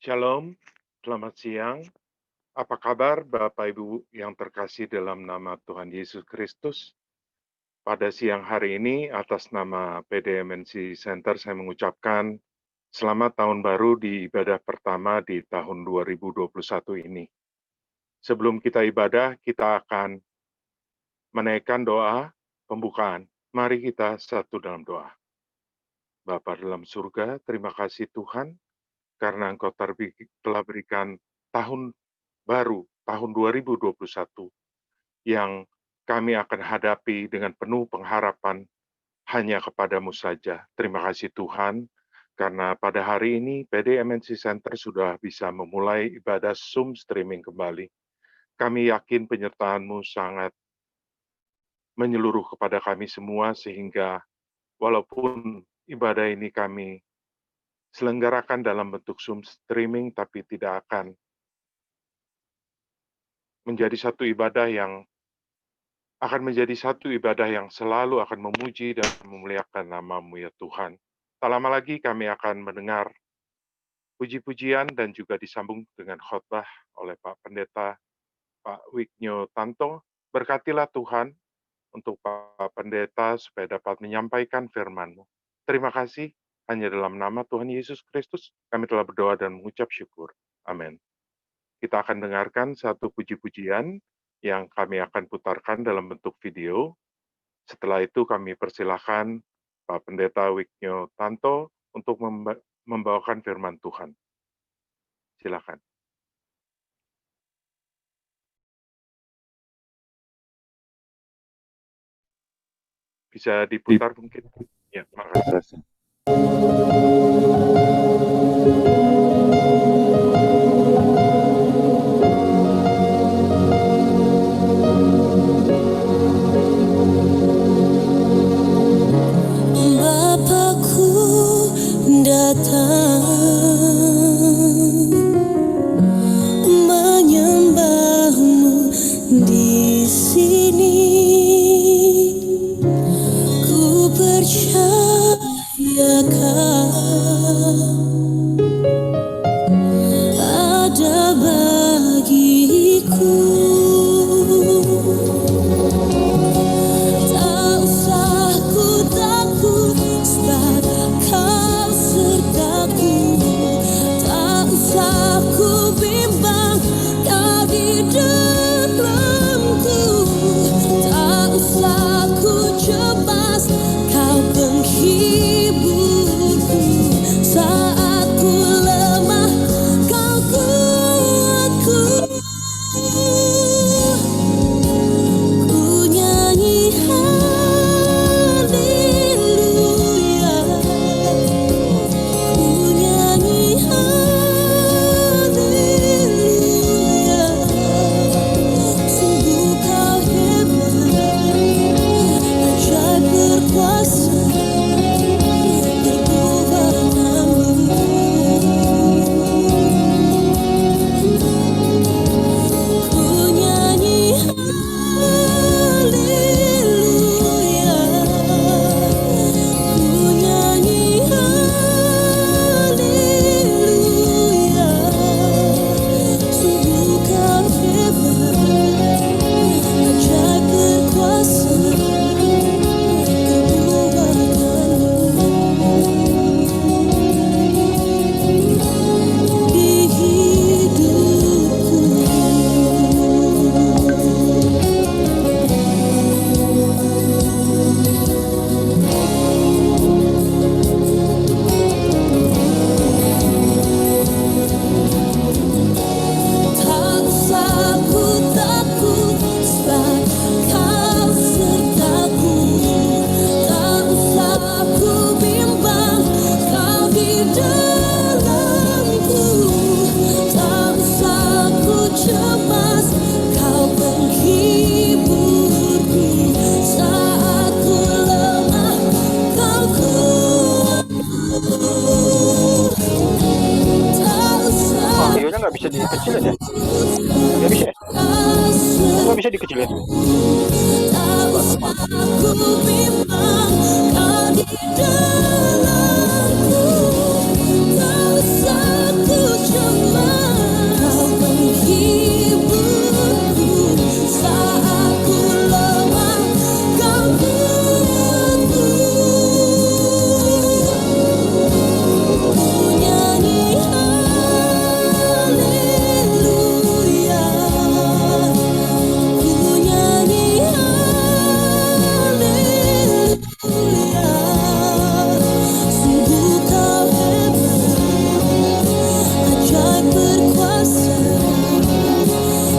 Shalom, selamat siang. Apa kabar Bapak Ibu yang terkasih dalam nama Tuhan Yesus Kristus? Pada siang hari ini atas nama PDMNC Center saya mengucapkan selamat tahun baru di ibadah pertama di tahun 2021 ini. Sebelum kita ibadah, kita akan menaikkan doa pembukaan. Mari kita satu dalam doa. Bapa dalam surga, terima kasih Tuhan karena Engkau telah berikan tahun baru, tahun 2021, yang kami akan hadapi dengan penuh pengharapan hanya kepadamu saja. Terima kasih Tuhan, karena pada hari ini PDMNC Center sudah bisa memulai ibadah Zoom streaming kembali. Kami yakin penyertaan-Mu sangat menyeluruh kepada kami semua, sehingga walaupun ibadah ini kami selenggarakan dalam bentuk Zoom streaming, tapi tidak akan menjadi satu ibadah yang selalu akan memuji dan memuliakan nama-Mu ya Tuhan. Tak lama lagi kami akan mendengar puji-pujian dan juga disambung dengan khotbah oleh Pak Pendeta Pak Wignio Tanto. Berkatilah Tuhan untuk Pak Pendeta supaya dapat menyampaikan firman-Mu. Terima kasih, hanya dalam nama Tuhan Yesus Kristus kami telah berdoa dan mengucap syukur. Amin. Kita akan dengarkan satu puji-pujian yang kami akan putarkan dalam bentuk video. Setelah itu kami persilahkan Pak Pendeta Wignio Tanto untuk membawakan firman Tuhan. Silakan. Bisa diputar mungkin? Ya, makasih. Bapakku datang menyembahmu di sini. Ku percayakan bisa dikecilin ya? Nggak bisa ya? Oh, nggak bisa dikecilin?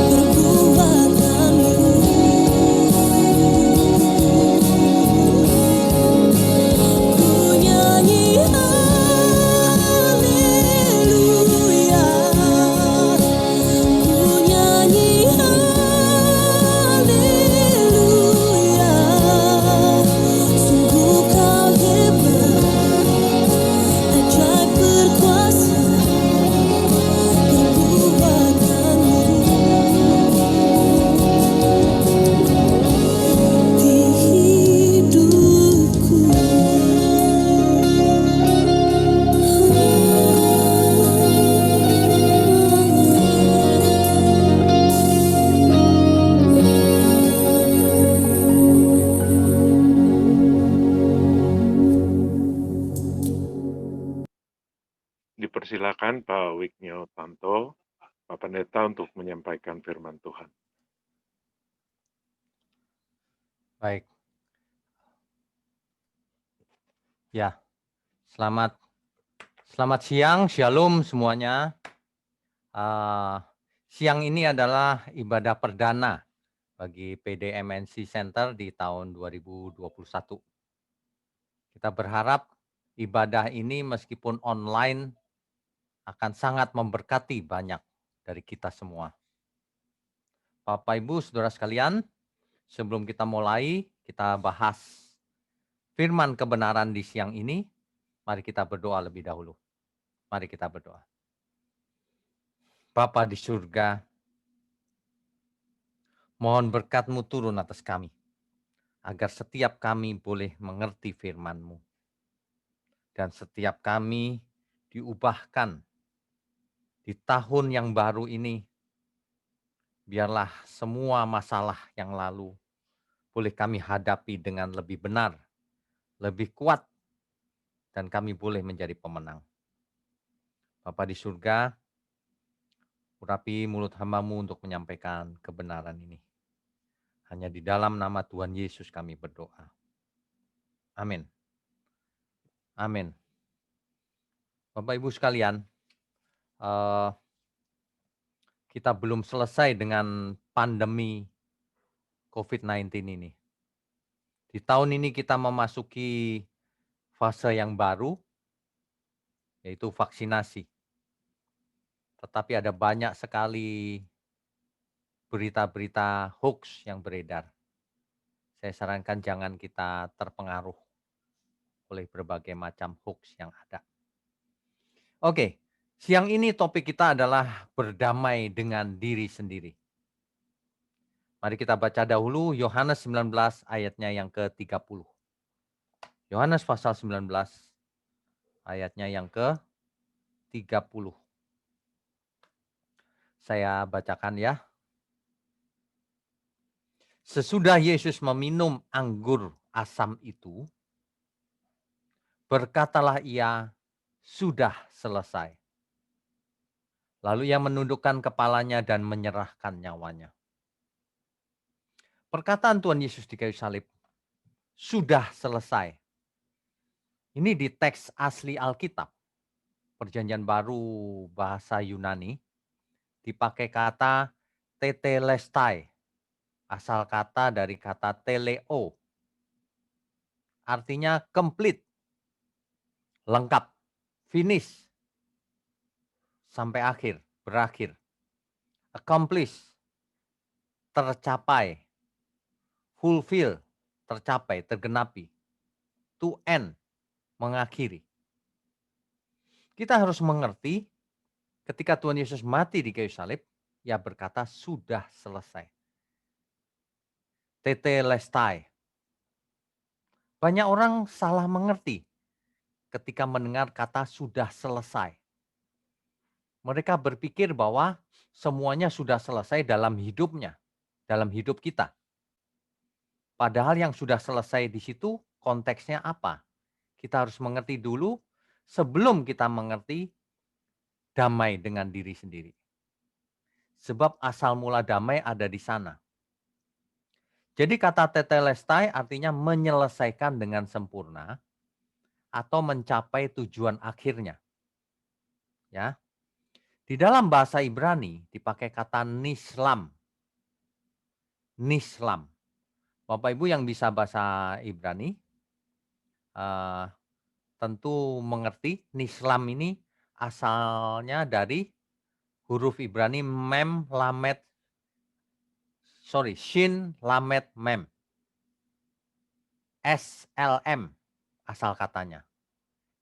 Waduh, mantap. Dipersilakan Pak Wignio Tanto, Pak Pendeta untuk menyampaikan firman Tuhan. Baik. Ya, selamat siang, shalom semuanya. Siang ini adalah ibadah perdana bagi PDMNC Center di tahun 2021. Kita berharap ibadah ini meskipun online akan sangat memberkati banyak dari kita semua. Bapak Ibu, Saudara sekalian, sebelum kita mulai, kita bahas firman kebenaran di siang ini. Mari kita berdoa lebih dahulu. Mari kita berdoa. Bapa di surga, mohon berkat-Mu turun atas kami, agar setiap kami boleh mengerti firman-Mu. Dan setiap kami diubahkan di tahun yang baru ini, biarlah semua masalah yang lalu boleh kami hadapi dengan lebih benar, lebih kuat, dan kami boleh menjadi pemenang. Bapa di surga, urapi mulut hamba-Mu untuk menyampaikan kebenaran ini. Hanya di dalam nama Tuhan Yesus kami berdoa. Amin. Amin. Bapak Ibu sekalian, kita belum selesai dengan pandemi COVID-19 ini. Di tahun ini kita memasuki fase yang baru, yaitu vaksinasi. Tetapi ada banyak sekali berita-berita hoax yang beredar. Saya sarankan jangan kita terpengaruh oleh berbagai macam hoax yang ada. Oke, siang ini topik kita adalah berdamai dengan diri sendiri. Mari kita baca dahulu Yohanes 19 ayatnya yang ke-30. Yohanes pasal 19 ayatnya yang ke-30. Saya bacakan ya. Sesudah Yesus meminum anggur asam itu, berkatalah ia, sudah selesai. Lalu ia menundukkan kepalanya dan menyerahkan nyawanya. Perkataan Tuhan Yesus di kayu salib, sudah selesai. Ini di teks asli Alkitab, Perjanjian Baru bahasa Yunani, dipakai kata tetelestai, asal kata dari kata teleo, artinya complete, lengkap, finish, sampai akhir, berakhir. Accomplish, tercapai. Fulfill, tercapai, tergenapi. To end, mengakhiri. Kita harus mengerti Ketika Tuhan Yesus mati di kayu salib, ia berkata sudah selesai. Tetelestai. Banyak orang salah mengerti ketika mendengar kata sudah selesai. Mereka berpikir bahwa semuanya sudah selesai dalam hidupnya, dalam hidup kita. Padahal yang sudah selesai di situ konteksnya apa? Kita harus mengerti dulu sebelum kita mengerti damai dengan diri sendiri. Sebab asal mula damai ada di sana. Jadi kata tetelestai artinya menyelesaikan dengan sempurna atau mencapai tujuan akhirnya. Ya. Di dalam bahasa Ibrani dipakai kata nislam. Nislam. Bapak Ibu yang bisa bahasa Ibrani tentu mengerti nislam ini asalnya dari huruf Ibrani shin lamet mem. SLM asal katanya.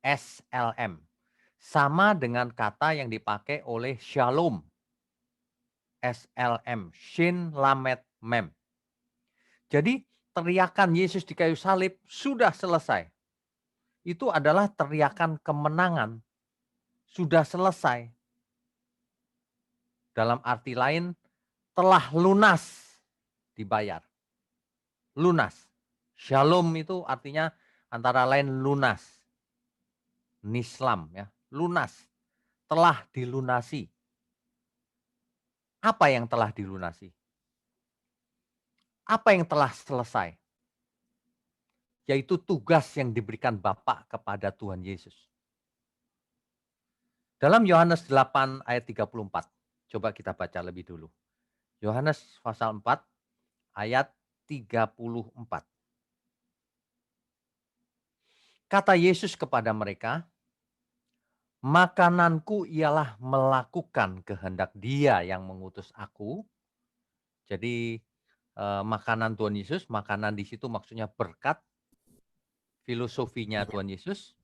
SLM. Sama dengan kata yang dipakai oleh Shalom. SLM. Shin lamet mem. Jadi teriakan Yesus di kayu salib sudah selesai. Itu adalah teriakan kemenangan. Sudah selesai. Dalam arti lain telah lunas dibayar. Lunas. Shalom itu artinya antara lain lunas. Nislam ya, lunas. Telah dilunasi. Apa yang telah dilunasi? Apa yang telah selesai? Yaitu tugas yang diberikan Bapa kepada Tuhan Yesus. Dalam Yohanes 8 ayat 34. Coba kita baca lebih dulu. Yohanes pasal 4 ayat 34. Kata Yesus kepada mereka, makananku ialah melakukan kehendak Dia yang mengutus aku. Jadi makanan Tuhan Yesus, makanan di situ maksudnya berkat. Filosofinya Tuhan Yesus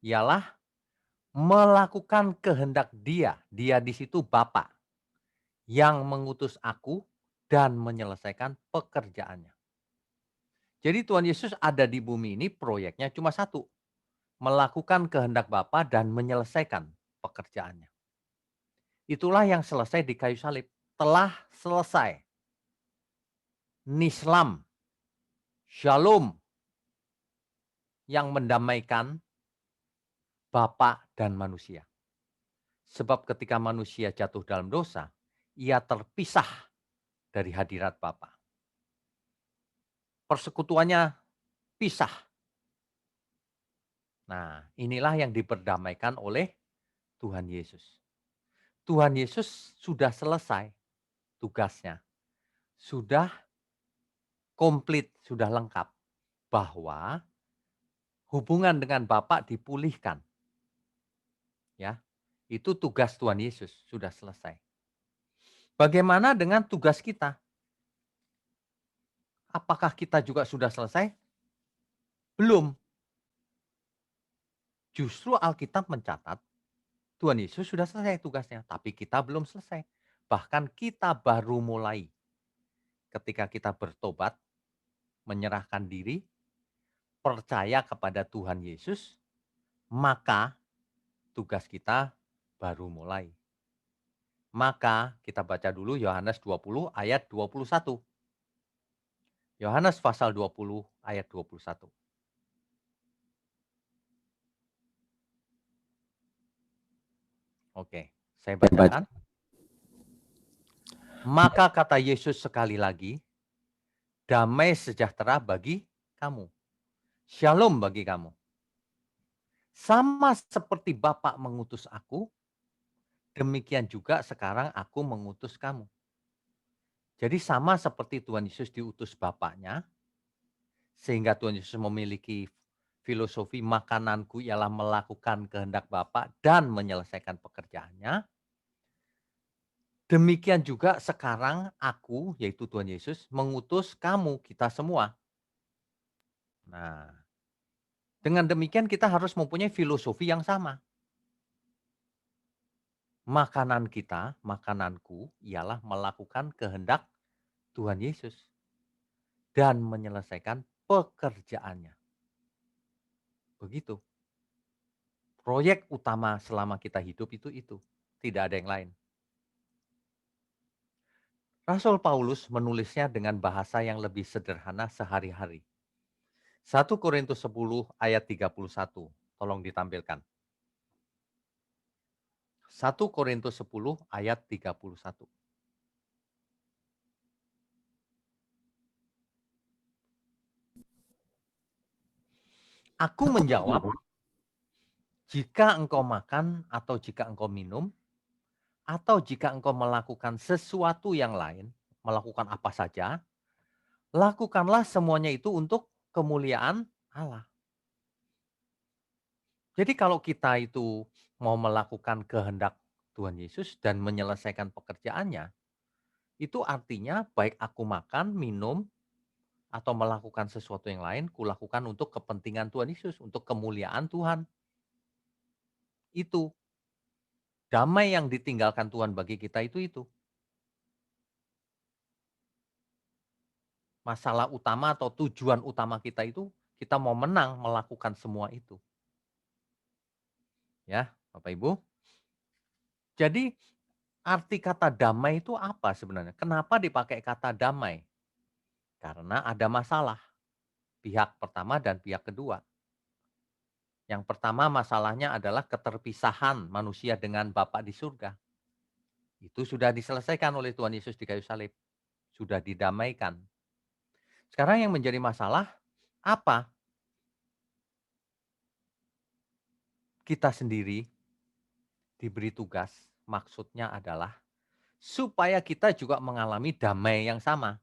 ialah melakukan kehendak Dia. Dia di situ Bapa yang mengutus aku dan menyelesaikan pekerjaannya. Jadi Tuhan Yesus ada di bumi ini proyeknya cuma satu. Melakukan kehendak Bapa dan menyelesaikan pekerjaannya. Itulah yang selesai di kayu salib. Telah selesai. Nislam. Shalom. Yang mendamaikan Bapa dan manusia. Sebab ketika manusia jatuh dalam dosa, ia terpisah dari hadirat Bapa. Persekutuannya pisah. Nah, inilah yang diperdamaikan oleh Tuhan Yesus. Tuhan Yesus sudah selesai tugasnya. Sudah komplit, sudah lengkap. Bahwa hubungan dengan Bapa dipulihkan. Ya, itu tugas Tuhan Yesus, sudah selesai. Bagaimana dengan tugas kita? Apakah kita juga sudah selesai? Belum. Justru Alkitab mencatat Tuhan Yesus sudah selesai tugasnya, tapi kita belum selesai. Bahkan kita baru mulai. Ketika kita bertobat, menyerahkan diri, percaya kepada Tuhan Yesus, maka tugas kita baru mulai. Maka kita baca dulu Yohanes 20 ayat 21. Yohanes pasal 20 ayat 21. Oke, saya bacakan. Maka kata Yesus sekali lagi, damai sejahtera bagi kamu. Shalom bagi kamu. Sama seperti Bapa mengutus aku, demikian juga sekarang aku mengutus kamu. Jadi sama seperti Tuhan Yesus diutus Bapaknya, sehingga Tuhan Yesus memiliki filosofi makananku ialah melakukan kehendak Bapa dan menyelesaikan pekerjaannya. Demikian juga sekarang aku, yaitu Tuhan Yesus, mengutus kamu, kita semua. Nah, dengan demikian kita harus mempunyai filosofi yang sama. makanan kita, makananku ialah melakukan kehendak Tuhan Yesus dan menyelesaikan pekerjaannya. Begitu. Proyek utama selama kita hidup itu. Tidak ada yang lain. Rasul Paulus menulisnya dengan bahasa yang lebih sederhana sehari-hari. 1 Korintus 10 ayat 31. Tolong ditampilkan. 1 Korintus 10 ayat 31. Aku menjawab, jika engkau makan atau jika engkau minum, atau jika engkau melakukan sesuatu yang lain, melakukan apa saja, lakukanlah semuanya itu untuk kemuliaan Allah. Jadi kalau kita itu mau melakukan kehendak Tuhan Yesus dan menyelesaikan pekerjaannya, itu artinya baik aku makan, minum, atau melakukan sesuatu yang lain, kulakukan untuk kepentingan Tuhan Yesus, untuk kemuliaan Tuhan. Itu damai yang ditinggalkan Tuhan bagi kita itu. Masalah utama atau tujuan utama kita itu, kita mau menang melakukan semua itu. Ya, Bapak Ibu. Jadi arti kata damai itu apa sebenarnya? Kenapa dipakai kata damai? Karena ada masalah. Pihak pertama dan pihak kedua. Yang pertama masalahnya adalah keterpisahan manusia dengan Bapa di surga. Itu sudah diselesaikan oleh Tuhan Yesus di kayu salib. Sudah didamaikan. Sekarang yang menjadi masalah apa? Kita sendiri diberi tugas, maksudnya adalah supaya kita juga mengalami damai yang sama.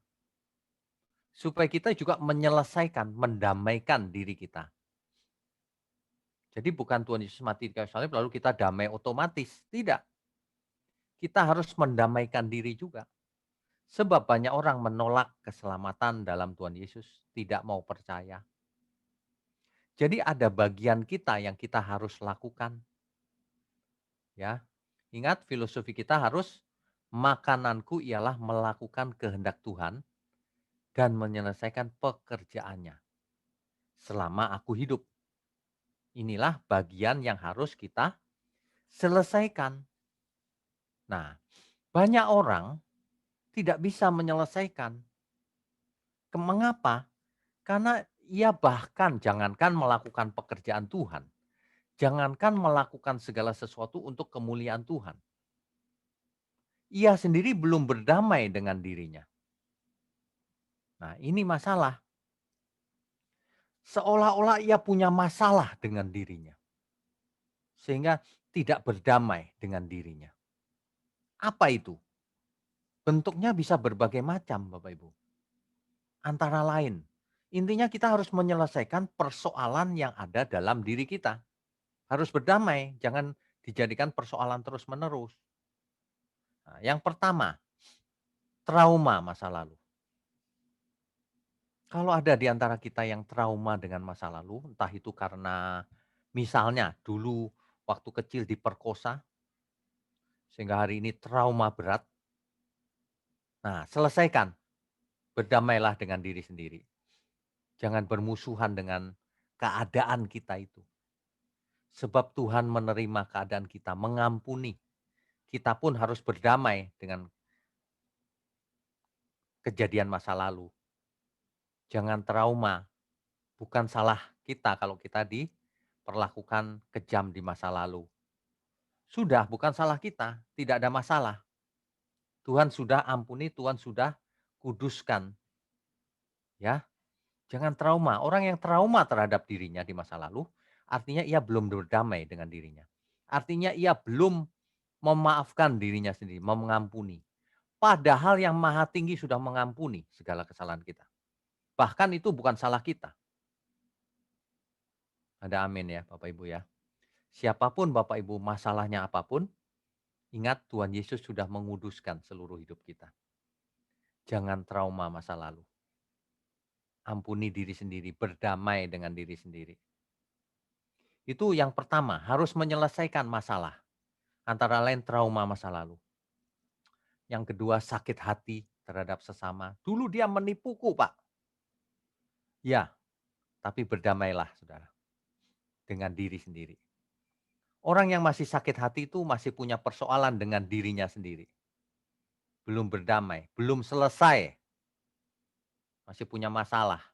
Supaya kita juga menyelesaikan, mendamaikan diri kita. Jadi bukan Tuhan Yesus mati di kayu salib lalu kita damai otomatis. Tidak. Kita harus mendamaikan diri juga. Sebab banyak orang menolak keselamatan dalam Tuhan Yesus, tidak mau percaya. Jadi ada bagian kita yang kita harus lakukan. Ya. Ingat filosofi kita harus makananku ialah melakukan kehendak Tuhan dan menyelesaikan pekerjaannya selama aku hidup. Inilah bagian yang harus kita selesaikan. Nah, banyak orang tidak bisa menyelesaikan. Mengapa? Karena ia bahkan jangankan melakukan pekerjaan Tuhan, jangankan melakukan segala sesuatu untuk kemuliaan Tuhan. Ia sendiri belum berdamai dengan dirinya. Nah, ini masalah. Seolah-olah ia punya masalah dengan dirinya. Sehingga tidak berdamai dengan dirinya. Apa itu? Bentuknya bisa berbagai macam, Bapak Ibu. Antara lain, intinya kita harus menyelesaikan persoalan yang ada dalam diri kita. Harus berdamai, jangan dijadikan persoalan terus-menerus. Nah, yang pertama, trauma masa lalu. Kalau ada di antara kita yang trauma dengan masa lalu, entah itu karena misalnya dulu waktu kecil diperkosa, sehingga hari ini trauma berat. Nah, selesaikan. Berdamailah dengan diri sendiri. Jangan bermusuhan dengan keadaan kita itu. Sebab Tuhan menerima keadaan kita, mengampuni. Kita pun harus berdamai dengan kejadian masa lalu. Jangan trauma. Bukan salah kita kalau kita diperlakukan kejam di masa lalu. Sudah, bukan salah kita, tidak ada masalah. Tuhan sudah ampuni, Tuhan sudah kuduskan. Ya, jangan trauma. Orang yang trauma terhadap dirinya di masa lalu, artinya ia belum berdamai dengan dirinya. Artinya ia belum memaafkan dirinya sendiri, mengampuni. Padahal yang maha tinggi sudah mengampuni segala kesalahan kita. Bahkan itu bukan salah kita. Ada amin ya Bapak Ibu ya. Siapapun Bapak Ibu masalahnya apapun, ingat Tuhan Yesus sudah menguduskan seluruh hidup kita. Jangan trauma masa lalu. Ampuni diri sendiri, berdamai dengan diri sendiri. Itu yang pertama, harus menyelesaikan masalah. Antara lain trauma masa lalu. Yang kedua sakit hati terhadap sesama. Dulu dia menipuku, Pak. Ya, tapi berdamailah saudara dengan diri sendiri. Orang yang masih sakit hati itu masih punya persoalan dengan dirinya sendiri. Belum berdamai, belum selesai, masih punya masalah.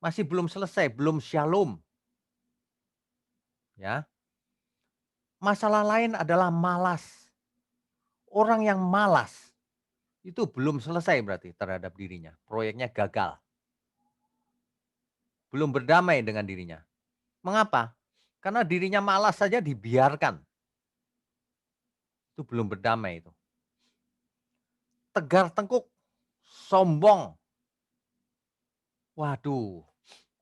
Masih belum selesai, belum shalom. Ya. Masalah lain adalah malas. Orang yang malas itu belum selesai berarti terhadap dirinya. Proyeknya gagal. Belum berdamai dengan dirinya. Mengapa? Karena dirinya malas saja dibiarkan. Itu belum berdamai itu. Tegar tengkuk, sombong. Waduh,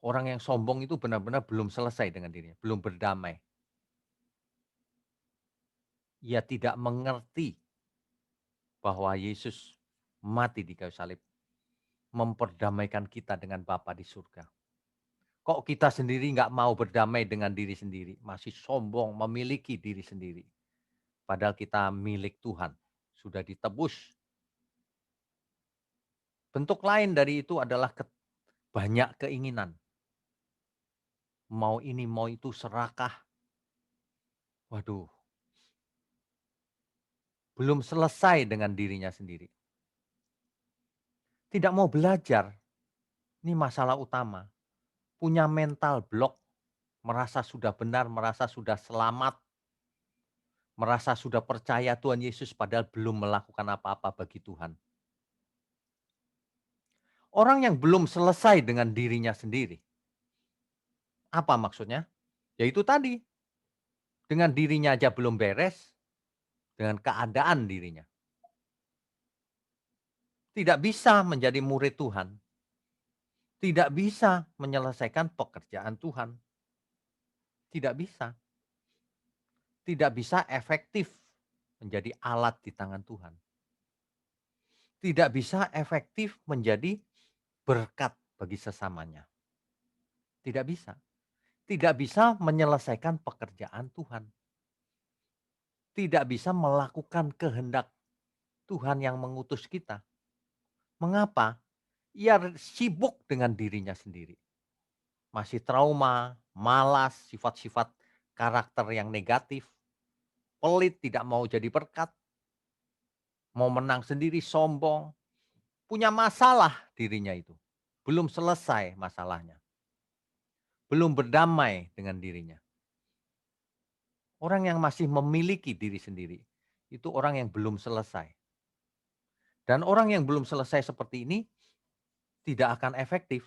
orang yang sombong itu benar-benar belum selesai dengan dirinya, belum berdamai. Ia tidak mengerti bahwa Yesus mati di kayu salib, memperdamaikan kita dengan Bapa di surga. Kok kita sendiri nggak mau berdamai dengan diri sendiri, masih sombong, memiliki diri sendiri. Padahal kita milik Tuhan, sudah ditebus. Bentuk lain dari itu adalah banyak keinginan. Mau ini, mau itu, serakah. Waduh, belum selesai dengan dirinya sendiri. Tidak mau belajar, ini masalah utama. Punya mental block, merasa sudah benar, merasa sudah selamat, merasa sudah percaya Tuhan Yesus padahal belum melakukan apa-apa bagi Tuhan. Orang yang belum selesai dengan dirinya sendiri. Apa maksudnya? Yaitu tadi, dengan dirinya aja belum beres, dengan keadaan dirinya. Tidak bisa menjadi murid Tuhan. Tidak bisa menyelesaikan pekerjaan Tuhan. Tidak bisa. Tidak bisa efektif menjadi alat di tangan Tuhan. Tidak bisa efektif menjadi berkat bagi sesamanya. Tidak bisa. Tidak bisa menyelesaikan pekerjaan Tuhan. Tidak bisa melakukan kehendak Tuhan yang mengutus kita. Mengapa? Ia sibuk dengan dirinya sendiri. Masih trauma, malas, sifat-sifat karakter yang negatif, pelit, tidak mau jadi berkat, mau menang sendiri, sombong, punya masalah dirinya itu. Belum selesai masalahnya. Belum berdamai dengan dirinya. Orang yang masih memiliki diri sendiri, itu orang yang belum selesai. Dan orang yang belum selesai seperti ini, tidak akan efektif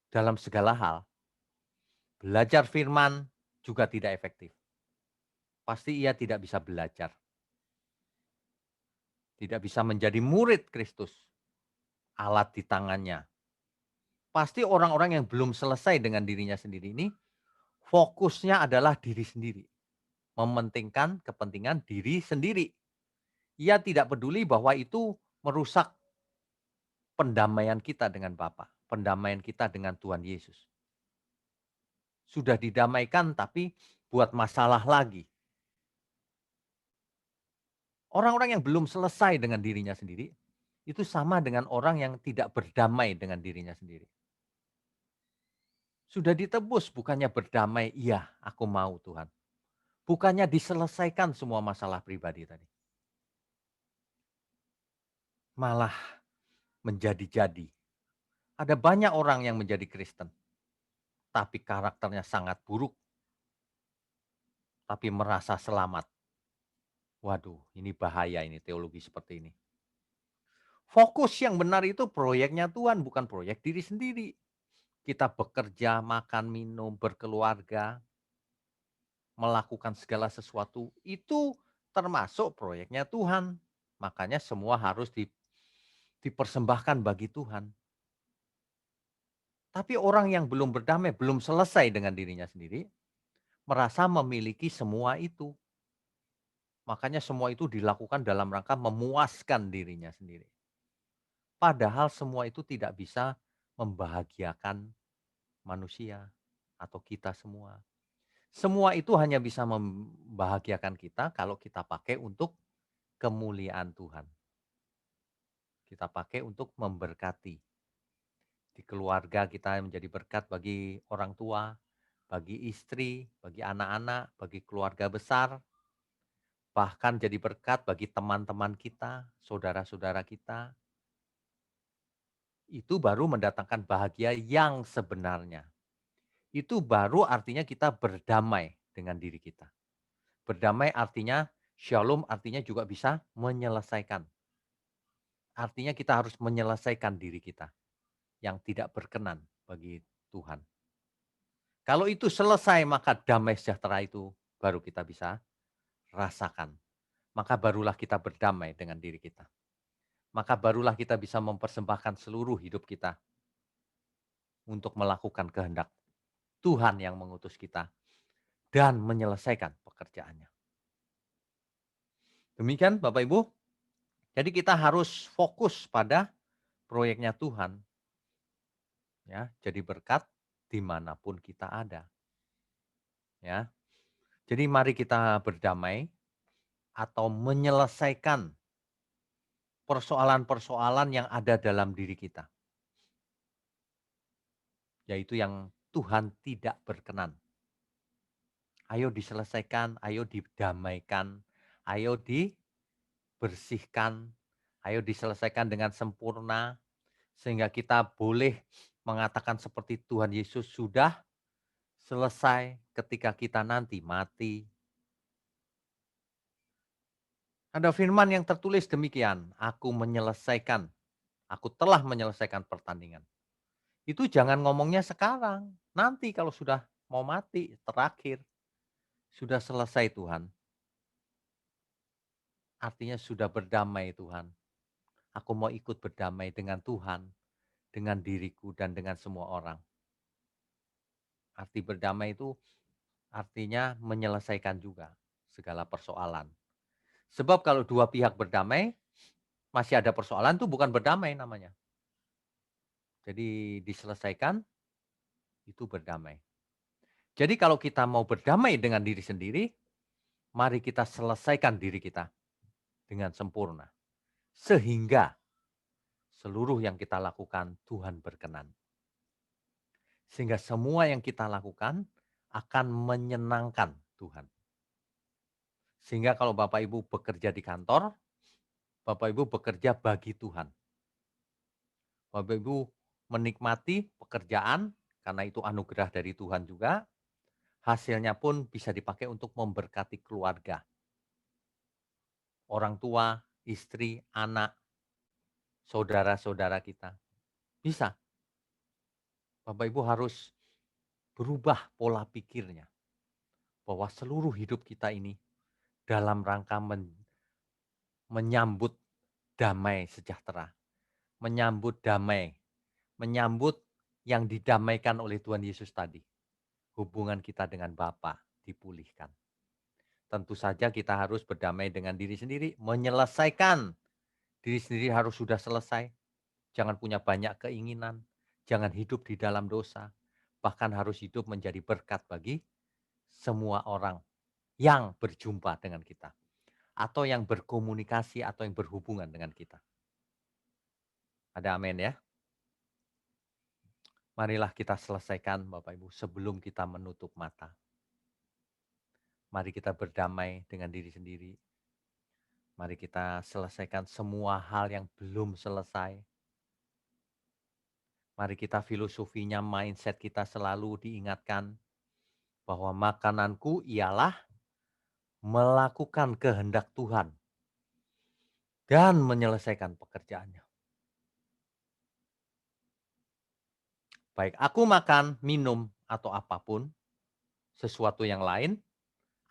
dalam segala hal. Belajar firman juga tidak efektif. Pasti ia tidak bisa belajar. Tidak bisa menjadi murid Kristus. Alat di tangannya. Pasti orang-orang yang belum selesai dengan dirinya sendiri ini, fokusnya adalah diri sendiri. Mementingkan kepentingan diri sendiri. Ia tidak peduli bahwa itu merusak pendamaian kita dengan Bapa, pendamaian kita dengan Tuhan Yesus. Sudah didamaikan tapi buat masalah lagi. Orang-orang yang belum selesai dengan dirinya sendiri, itu sama dengan orang yang tidak berdamai dengan dirinya sendiri. Sudah ditebus, bukannya berdamai, iya aku mau Tuhan. Bukannya diselesaikan semua masalah pribadi tadi. Malah menjadi-jadi. Ada banyak orang yang menjadi Kristen, tapi karakternya sangat buruk, tapi merasa selamat. Waduh, ini bahaya ini teologi seperti ini. Fokus yang benar itu proyeknya Tuhan, bukan proyek diri sendiri. Kita bekerja, makan, minum, berkeluarga, melakukan segala sesuatu, itu termasuk proyeknya Tuhan. Makanya semua harus dipersembahkan bagi Tuhan. Tapi orang yang belum berdamai, belum selesai dengan dirinya sendiri, merasa memiliki semua itu. Makanya semua itu dilakukan dalam rangka memuaskan dirinya sendiri. Padahal semua itu tidak bisa membahagiakan manusia atau kita semua. Semua itu hanya bisa membahagiakan kita kalau kita pakai untuk kemuliaan Tuhan. Kita pakai untuk memberkati. Di keluarga kita menjadi berkat bagi orang tua, bagi istri, bagi anak-anak, bagi keluarga besar, bahkan jadi berkat bagi teman-teman kita, saudara-saudara kita. Itu baru mendatangkan bahagia yang sebenarnya. Itu baru artinya kita berdamai dengan diri kita. Berdamai artinya, shalom artinya juga bisa menyelesaikan. Artinya kita harus menyelesaikan diri kita yang tidak berkenan bagi Tuhan. Kalau itu selesai, maka damai sejahtera itu baru kita bisa rasakan. Maka barulah kita berdamai dengan diri kita. Maka barulah kita bisa mempersembahkan seluruh hidup kita untuk melakukan kehendak Tuhan yang mengutus kita dan menyelesaikan pekerjaannya. Demikian Bapak Ibu, jadi kita harus fokus pada proyeknya Tuhan, ya, jadi berkat dimanapun kita ada, ya. Jadi mari kita berdamai atau menyelesaikan persoalan-persoalan yang ada dalam diri kita, yaitu yang Tuhan tidak berkenan. Ayo diselesaikan, ayo didamaikan, ayo dibersihkan, ayo diselesaikan dengan sempurna, sehingga kita boleh mengatakan seperti Tuhan Yesus sudah selesai ketika kita nanti mati. Ada firman yang tertulis demikian, aku telah menyelesaikan pertandingan. Itu jangan ngomongnya sekarang, nanti kalau sudah mau mati, terakhir, sudah selesai Tuhan. Artinya sudah berdamai Tuhan. Aku mau ikut berdamai dengan Tuhan, dengan diriku dan dengan semua orang. Arti berdamai itu artinya menyelesaikan juga segala persoalan. Sebab kalau dua pihak berdamai, masih ada persoalan itu bukan berdamai namanya. Jadi diselesaikan, itu berdamai. Jadi kalau kita mau berdamai dengan diri sendiri, mari kita selesaikan diri kita dengan sempurna. Sehingga seluruh yang kita lakukan Tuhan berkenan. Sehingga semua yang kita lakukan akan menyenangkan Tuhan. Sehingga kalau Bapak Ibu bekerja di kantor, Bapak Ibu bekerja bagi Tuhan. Bapak Ibu menikmati pekerjaan karena itu anugerah dari Tuhan juga. Hasilnya pun bisa dipakai untuk memberkati keluarga. Orang tua, istri, anak, saudara-saudara kita. Bisa. Bapak Ibu harus berubah pola pikirnya. Bahwa seluruh hidup kita ini dalam rangka menyambut damai sejahtera. Menyambut damai. Menyambut yang didamaikan oleh Tuhan Yesus tadi. Hubungan kita dengan Bapa dipulihkan. Tentu saja kita harus berdamai dengan diri sendiri, menyelesaikan diri sendiri harus sudah selesai. Jangan punya banyak keinginan, jangan hidup di dalam dosa, bahkan harus hidup menjadi berkat bagi semua orang yang berjumpa dengan kita atau yang berkomunikasi atau yang berhubungan dengan kita. Ada amin ya? Marilah kita selesaikan Bapak Ibu sebelum kita menutup mata. Mari kita berdamai dengan diri sendiri. Mari kita selesaikan semua hal yang belum selesai. Mari kita filosofinya, mindset kita selalu diingatkan bahwa makananku ialah melakukan kehendak Tuhan dan menyelesaikan pekerjaannya. Baik aku makan, minum, atau apapun, sesuatu yang lain,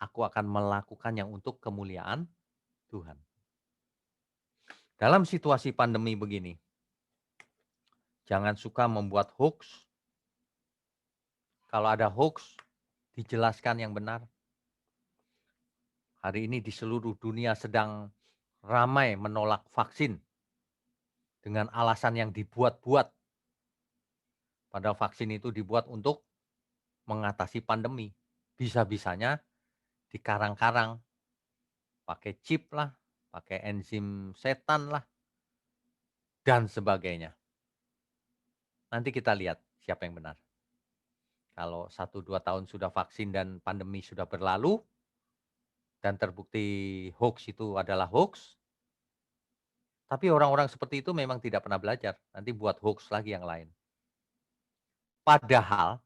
aku akan melakukan yang untuk kemuliaan Tuhan. Dalam situasi pandemi begini, jangan suka membuat hoax. Kalau ada hoax, dijelaskan yang benar. Hari ini di seluruh dunia sedang ramai menolak vaksin dengan alasan yang dibuat-buat. Padahal vaksin itu dibuat untuk mengatasi pandemi. bisa-bisanya dikarang-karang, pakai chip lah, pakai enzim setan lah, dan sebagainya. Nanti kita lihat siapa yang benar. Kalau 1-2 tahun sudah vaksin dan pandemi sudah berlalu, dan terbukti hoax itu adalah hoax, tapi orang-orang seperti itu memang tidak pernah belajar, nanti buat hoax lagi yang lain. Padahal,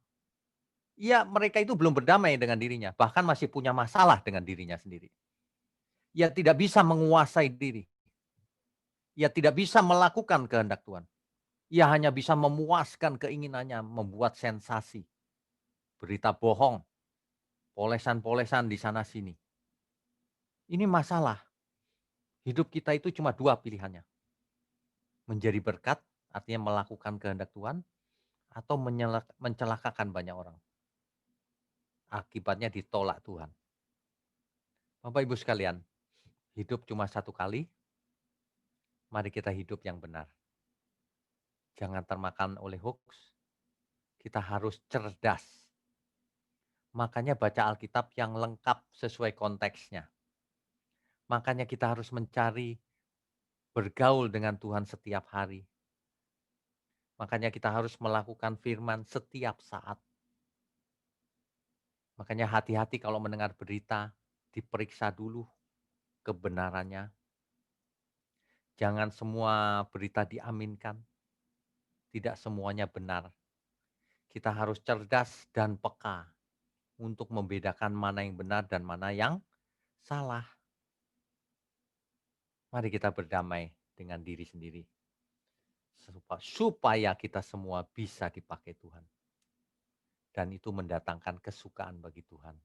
ya mereka itu belum berdamai dengan dirinya, bahkan masih punya masalah dengan dirinya sendiri. Ia tidak bisa menguasai diri. Ia tidak bisa melakukan kehendak Tuhan. Ia hanya bisa memuaskan keinginannya, membuat sensasi. Berita bohong, polesan-polesan di sana-sini. Ini masalah. Hidup kita itu cuma 2 pilihannya. Menjadi berkat, artinya melakukan kehendak Tuhan, atau mencelakakan banyak orang. Akibatnya ditolak Tuhan. Bapak Ibu sekalian, hidup cuma 1 kali, mari kita hidup yang benar. Jangan termakan oleh hoax, kita harus cerdas. Makanya baca Alkitab yang lengkap sesuai konteksnya. Makanya kita harus mencari bergaul dengan Tuhan setiap hari. Makanya kita harus melakukan firman setiap saat. Makanya hati-hati kalau mendengar berita, diperiksa dulu kebenarannya. Jangan semua berita diaminkan. Tidak semuanya benar. Kita harus cerdas dan peka untuk membedakan mana yang benar dan mana yang salah. Mari kita berdamai dengan diri sendiri. Supaya kita semua bisa dipakai Tuhan. Dan itu mendatangkan kesukaan bagi Tuhan.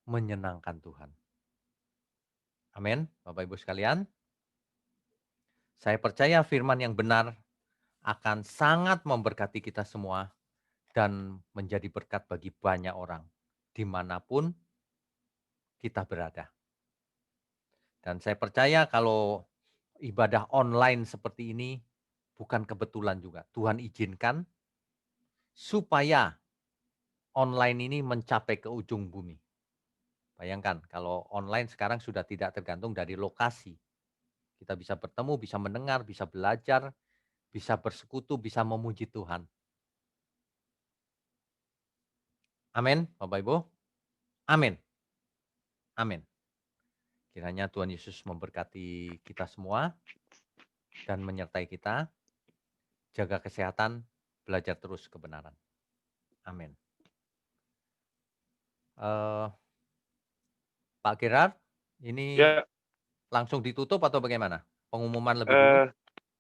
Menyenangkan Tuhan. Amin, Bapak Ibu sekalian. Saya percaya firman yang benar akan sangat memberkati kita semua dan menjadi berkat bagi banyak orang dimanapun kita berada. Dan saya percaya kalau ibadah online seperti ini bukan kebetulan juga. Tuhan izinkan supaya online ini mencapai ke ujung bumi. Bayangkan kalau online sekarang sudah tidak tergantung dari lokasi. Kita bisa bertemu, bisa mendengar, bisa belajar, bisa bersekutu, bisa memuji Tuhan. Amin, Bapak Ibu. Amin. Amin. Kiranya Tuhan Yesus memberkati kita semua dan menyertai kita. Jaga kesehatan, belajar terus kebenaran. Amin. Pak Gerard, ini Ya, langsung ditutup atau bagaimana? Pengumuman lebih dulu?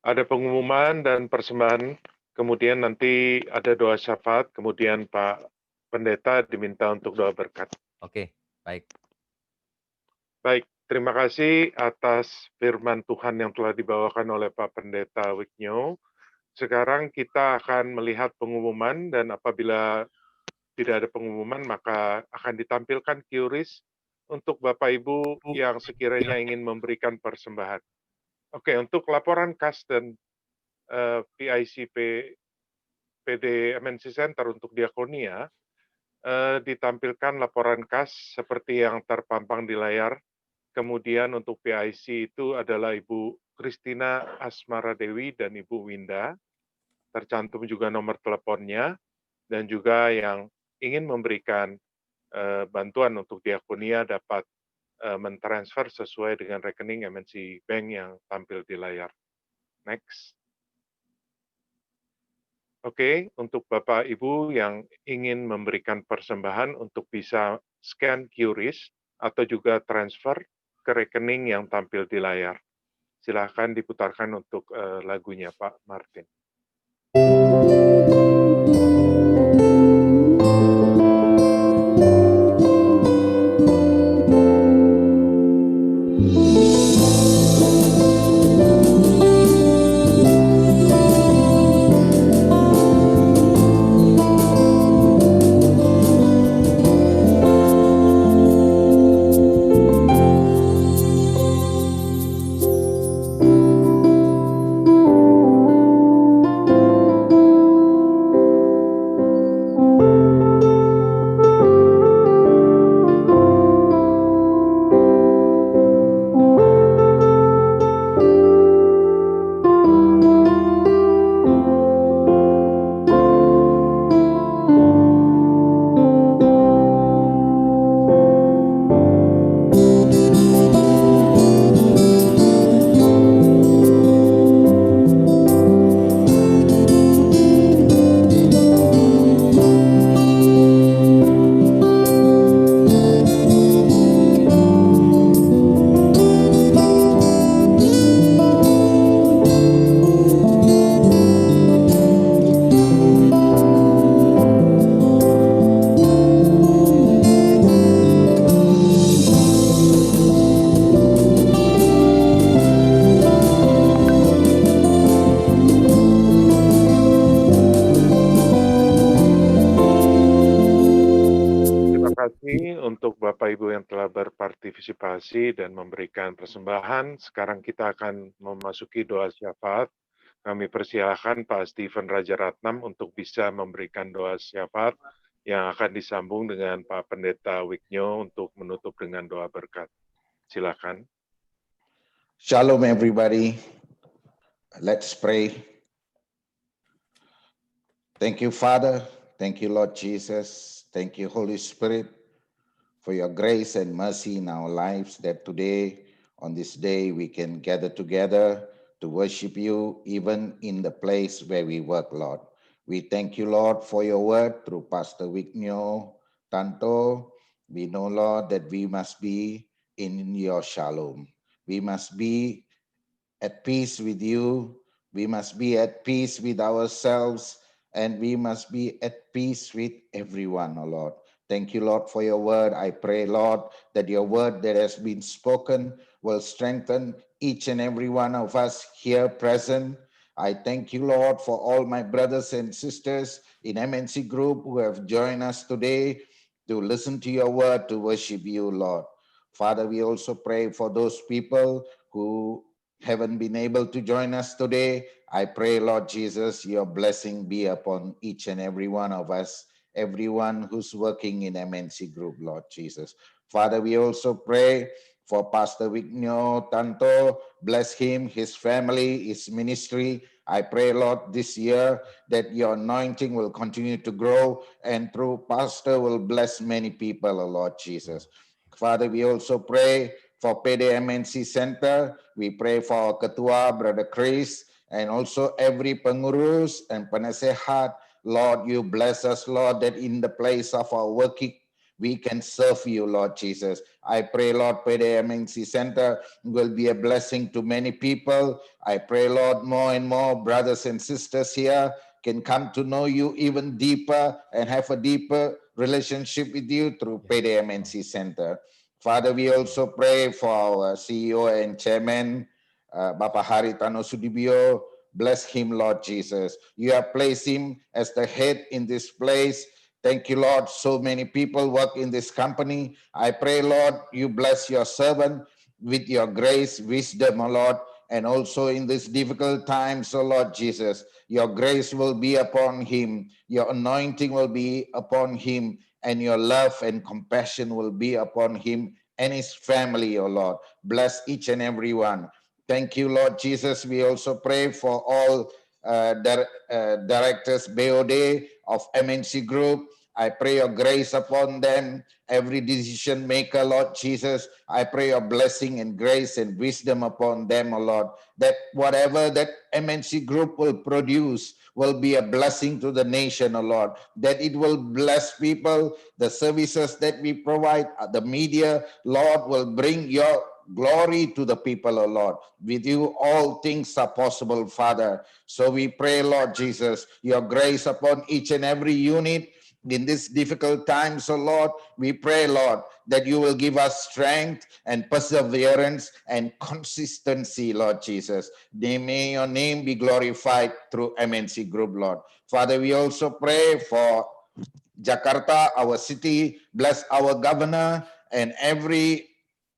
ada pengumuman dan persembahan, kemudian nanti ada doa syafaat, kemudian Pak Pendeta diminta untuk doa berkat. Oke, baik. Baik, terima kasih atas firman Tuhan yang telah dibawakan oleh Pak Pendeta Wignyo. Sekarang kita akan melihat pengumuman, dan apabila tidak ada pengumuman maka akan ditampilkan QRIS untuk Bapak Ibu yang sekiranya ingin memberikan persembahan. Oke, untuk laporan kas dan PICP PD MNC Center untuk diakonia, ditampilkan laporan kas seperti yang terpampang di layar. Kemudian untuk PIC itu adalah Ibu Kristina Asmara Dewi dan Ibu Winda. Tercantum juga nomor teleponnya, dan juga yang ingin memberikan bantuan untuk diakonia dapat mentransfer sesuai dengan rekening MNC Bank yang tampil di layar. Next. Oke, untuk Bapak Ibu yang ingin memberikan persembahan untuk bisa scan QRIS atau juga transfer ke rekening yang tampil di layar. Silahkan diputarkan untuk lagunya Pak Martin. untuk Bapak Ibu yang telah berpartisipasi dan memberikan persembahan. Sekarang kita akan memasuki doa syafaat. Kami persilahkan Pak Stephen Rajaratnam untuk bisa memberikan doa syafaat yang akan disambung dengan Pak Pendeta Wignyo untuk menutup dengan doa berkat. Silakan. Shalom everybody. Let's pray. Thank you, Father. Thank you, Lord Jesus. Thank you, Holy Spirit, for your grace and mercy in our lives, that today, on this day, we can gather together to worship you, even in the place where we work, Lord. We thank you, Lord, for your word through Pastor Wignyo Tanto. We know, Lord, that we must be in your shalom. We must be at peace with you. We must be at peace with ourselves, and we must be at peace with everyone, oh Lord. Thank you, Lord, for your word. I pray, Lord, that your word that has been spoken will strengthen each and every one of us here present. I thank you, Lord, for all my brothers and sisters in MNC Group who have joined us today to listen to your word, to worship you, Lord. Father, we also pray for those people who haven't been able to join us today. I pray, Lord Jesus, your blessing be upon each and every one of us, everyone who's working in MNC Group, Lord Jesus. Father, we also pray for Pastor Wignyo Tanto. Bless him, his family, his ministry. I pray, Lord, this year that your anointing will continue to grow, and through Pastor will bless many people, oh Lord Jesus. Father, we also pray for PDMNC Center. We pray for our Ketua, Brother Chris, and also every pengurus and penasehat. Lord, you bless us, Lord, that in the place of our working, we can serve you, Lord Jesus. I pray, Lord, PDMNC Center will be a blessing to many people. I pray, Lord, more and more brothers and sisters here can come to know you even deeper and have a deeper relationship with you through PDMNC Center. Father, we also pray for our CEO and Chairman, Bapak Haritano Sudibyo. Bless him, Lord Jesus. You have placed him as the head in this place. Thank you, Lord. So many people work in this company. I pray, Lord, you bless your servant with your grace, wisdom, O Lord, and also in these difficult times, O Lord Jesus, your grace will be upon him. Your anointing will be upon him, and your love and compassion will be upon him and his family, O Lord. Bless each and every one. Thank you, Lord Jesus. We also pray for all directors, BOD of MNC Group. I pray your grace upon them, every decision maker, Lord Jesus. I pray your blessing and grace and wisdom upon them, O Lord, that whatever that MNC Group will produce will be a blessing to the nation, O Lord, that it will bless people. The services that we provide, the media, Lord, will bring your glory to the people, O Lord. With you, all things are possible, Father. So we pray, Lord Jesus, your grace upon each and every unit in these difficult times, O Lord. We pray, Lord, that you will give us strength and perseverance and consistency, Lord Jesus. May your name be glorified through MNC Group, Lord. Father, we also pray for Jakarta, our city. Bless our governor and every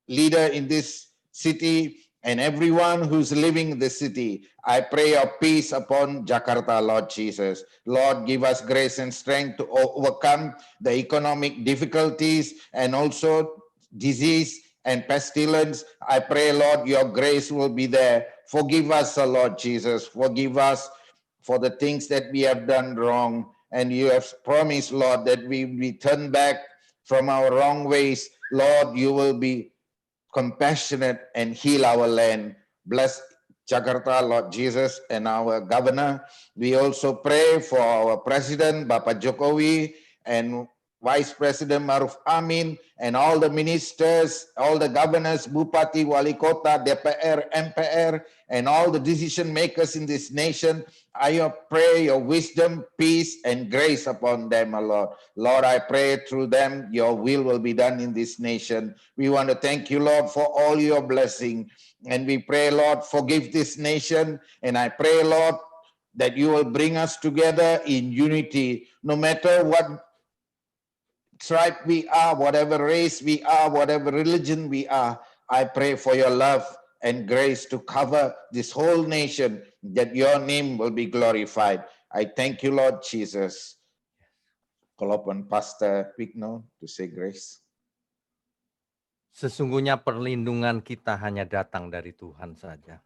leader in this city and everyone who's living in the city. I pray your peace upon Jakarta, Lord Jesus. Lord, give us grace and strength to overcome the economic difficulties and also disease and pestilence. I pray, Lord, your grace will be there. Forgive us, Lord Jesus. Forgive us for the things that we have done wrong. And you have promised, Lord, that we turn back from our wrong ways. Lord, you will be compassionate and heal our land. Bless Jakarta, Lord Jesus, and our governor. We also pray for our president, Bapak Jokowi, and Vice President Maruf Amin, and all the ministers, all the governors, Bupati, Wali Kota, DPR, MPR, and all the decision makers in this nation. I pray your wisdom, peace, and grace upon them, O Lord. Lord, I pray through them, your will be done in this nation. We want to thank you, Lord, for all your blessing. And we pray, Lord, forgive this nation. And I pray, Lord, that you will bring us together in unity, no matter what tribe we are, whatever race we are, whatever religion we are, I pray for your love and grace to cover this whole nation, that your name will be glorified. I thank you, Lord Jesus. Call upon Pastor Pigno to say grace. Sesungguhnya perlindungan kita hanya datang dari Tuhan saja.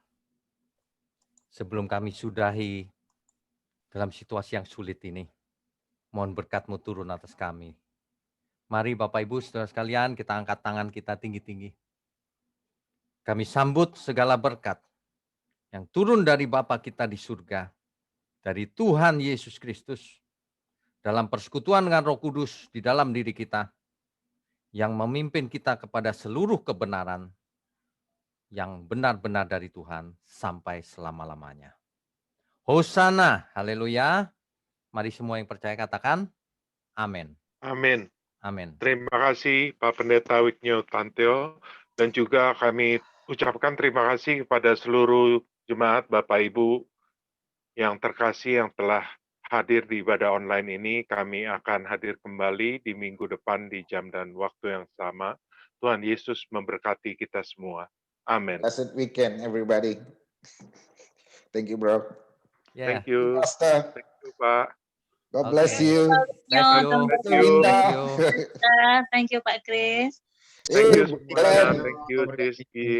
Sebelum kami sudahi dalam situasi yang sulit ini, mohon berkat-Mu turun atas kami. Mari Bapak Ibu Saudara sekalian, kita angkat tangan kita tinggi-tinggi. Kami sambut segala berkat yang turun dari Bapa kita di surga, dari Tuhan Yesus Kristus, dalam persekutuan dengan Roh Kudus di dalam diri kita, yang memimpin kita kepada seluruh kebenaran yang benar-benar dari Tuhan sampai selama-lamanya. Hosana, haleluya. Mari semua yang percaya katakan, amin. Amin. Amin. Terima kasih Pak Pendeta Wignio Tanteo, dan juga kami ucapkan terima kasih kepada seluruh jemaat Bapak Ibu yang terkasih yang telah hadir di ibadah online ini. Kami akan hadir kembali di minggu depan di jam dan waktu yang sama. Tuhan Yesus memberkati kita semua. Amin. Blessed weekend, everybody. Thank you, bro. Thank you. Pastor, Thank you, Pak. God bless Okay. you. Thank you. Thank you. Thank you. Thank you Pak Chris. Thank you Eh, semuanya. Glenn. Thank you, Rizky.